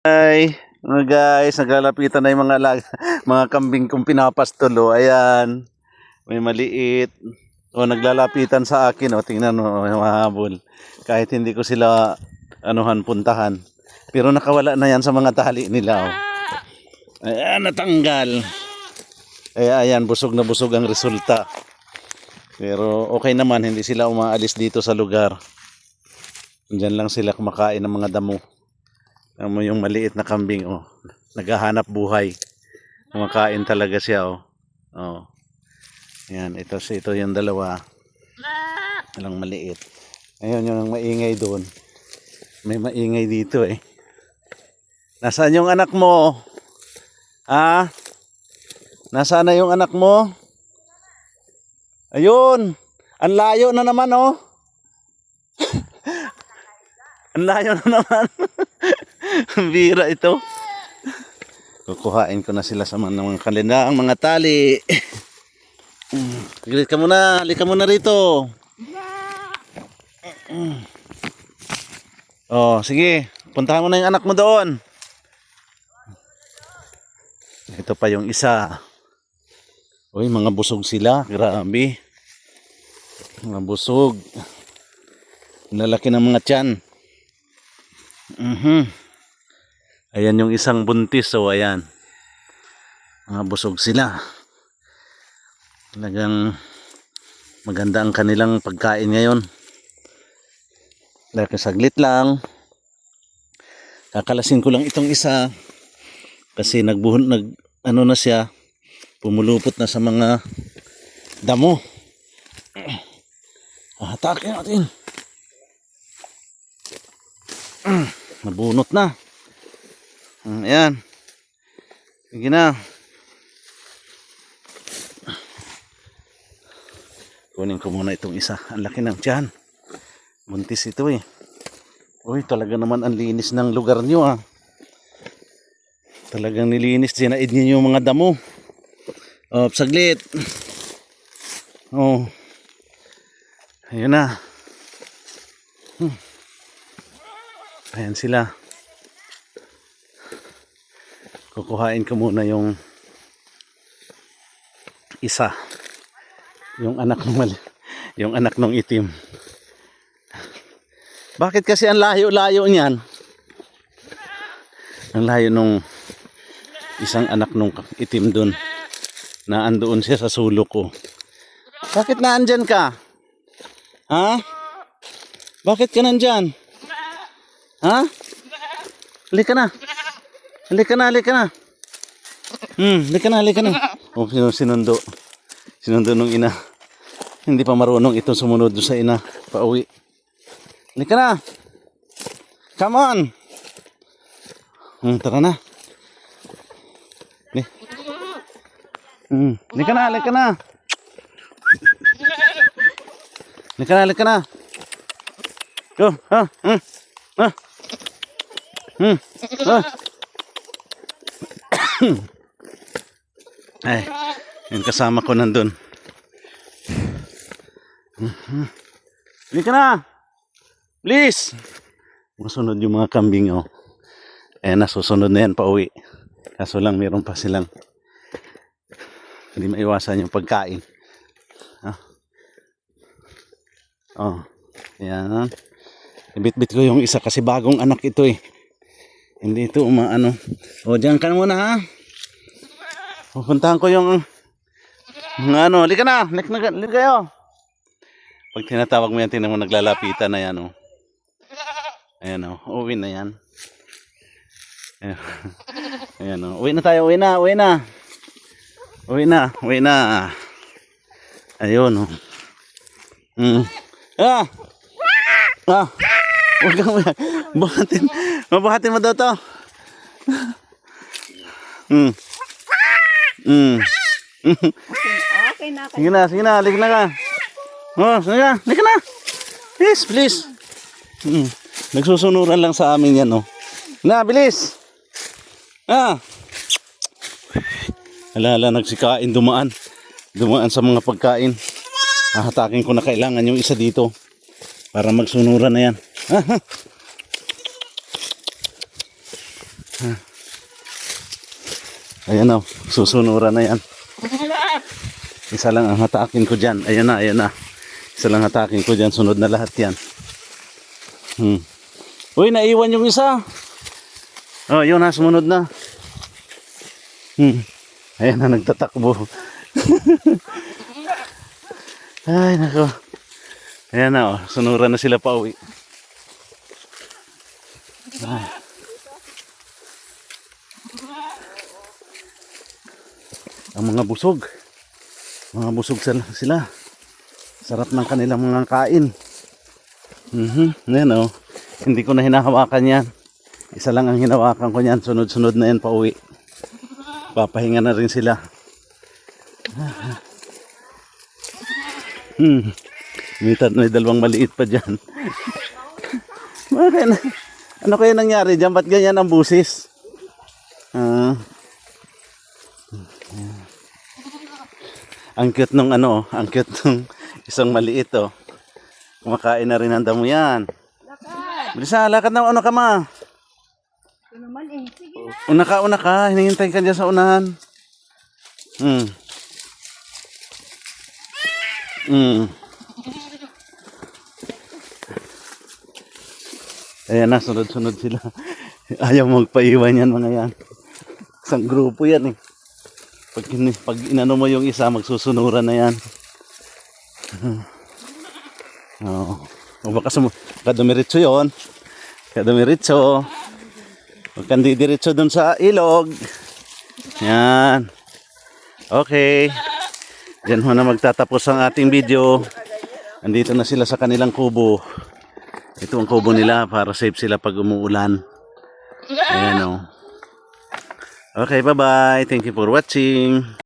Hi, mga guys, naglalapitan na yung mga kambing kong pinapastulo. Ayan, may maliit. O, naglalapitan sa akin. O, tingnan mo, mahabol. Kahit hindi ko sila puntahan. Pero nakawala na yan sa mga tali nila. O. Ayan, natanggal. Kaya ayan, busog na busog ang resulta. Pero okay naman, hindi sila umaalis dito sa lugar. Diyan lang sila kumakain ng mga damo. Mo yung maliit na kambing, oh, naghahanap buhay, kumakain talaga siya, oh. Oh, yan, ito yung dalawa, walang maliit. Ayun yung maingay doon, may maingay dito eh. Nasaan yung anak mo? Nasaan na yung anak mo? Ayun, ang layo na naman, oh. Ang layo na naman. Bira ito. Kukuhain ko na sila sa mga kalindaang mga tali. Halika muna, rito. Oh, sige. Puntahan mo na yung anak mo doon. Ito pa yung isa. Uy, mga busog sila. Grabe. Mga busog. Lalaki ng mga tiyan. Ayan yung isang buntis, so ayan, mga busog sila. Talagang maganda ang kanilang pagkain ngayon. Dahil saglit lang, kakalasin ko lang itong isa kasi ano na siya, pumulupot na sa mga damo. Hatakin natin. Nabunot na. Ayan. Sige na. Kunin ko muna itong isa. Ang laki ng tiyan. Buntis ito eh. Uy, talaga naman ang linis ng lugar nyo ah. Talagang nilinis. Sinaid niyo yung mga damo. Oh, saglit. Oh. Ayun na. Ayan sila. Kukuhain ko muna yung isa, yung anak ng itim. Bakit kasi ang layo-layo niyan? Ang layo nung isang anak nung itim dun, na andoon siya sa sulok ko. Bakit naandyan ka? Ha? Bakit ka nandyan? Ha? Halika na. Halika na. Halika na. Oh, sinundo. Sinundo nung ina. Hindi pa marunong itong sumunod sa ina. Pauwi. Halika na. Come on. Tara na. Halika na. Halika na. Go. Ay, yung kasama ko nandun. Halika na. Please. Masunod yung mga kambing, oh. Nasusunod na yan pa uwi. Kaso lang meron pa silang hindi maiwasan yung pagkain. Oh, yan. Ibit-bit ko yung isa kasi bagong anak ito eh. Hindi ito umaano. O, dyan ka muna ha. Pupuntahan ko yung halika na. Halika kayo. Pag tinatawag mo yan, tingnan mo naglalapitan na yan o. Ayan o, uwi na yan. Ayan o, uwi na tayo, uwi na. Ayun o. Huwag kang mabuhatin mo daw to. Okay na. Sige na, halika na ka. Oh, sige na, halika na. Please. Nagsusunuran lang sa amin yan, oh. Na, bilis. Hala, nagsikain, dumaan sa mga pagkain. Hatakin ko na kailangan yung isa dito para magsunuran na yan. Ayan o, susunuran na yan. Isa lang ang hatakin ko dyan. Ayan na, ayan na. Isa lang hatakin ko dyan, sunod na lahat yan. Uy, naiwan yung isa. Oh, yun na, sumunod na. Ayan na, nagtatakbo. Ay, nako. Ayan na, oh, sunuran na sila pa uwi. Ay. Ang mga busog. Mga busog sila. Sarap ng kanilang mga kain. Ayan o. Hindi ko na hinahawakan yan. Isa lang ang hinawakan ko yan. Sunod-sunod na yan pa uwi. Papahinga na rin sila. May dalawang maliit pa dyan. Ano kaya nangyari dyan? Ba't ganyan ang busis? Ang cute nung ang cute nung isang maliit oh. Kumakain na rin ang damo yan. Bilisa, lakad na ka ma. Ito naman eh. Sige na. Una ka. Hinihintay ka dyan sa unahan. Ayan na, sunod-sunod sila. Ayaw magpaiwan yan mga yan. Isang grupo yan eh. Pag inano mo yung isa, magsusunuran na yan. Oo. O baka kadumiritso yun. Kadumiritso. Huwag kang didiritso dun sa ilog. Yan. Okay. Diyan ho na magtatapos ang ating video. Andito na sila sa kanilang kubo. Ito ang kubo nila para safe sila pag umuulan. Ayan o. Okay, bye-bye. Thank you for watching.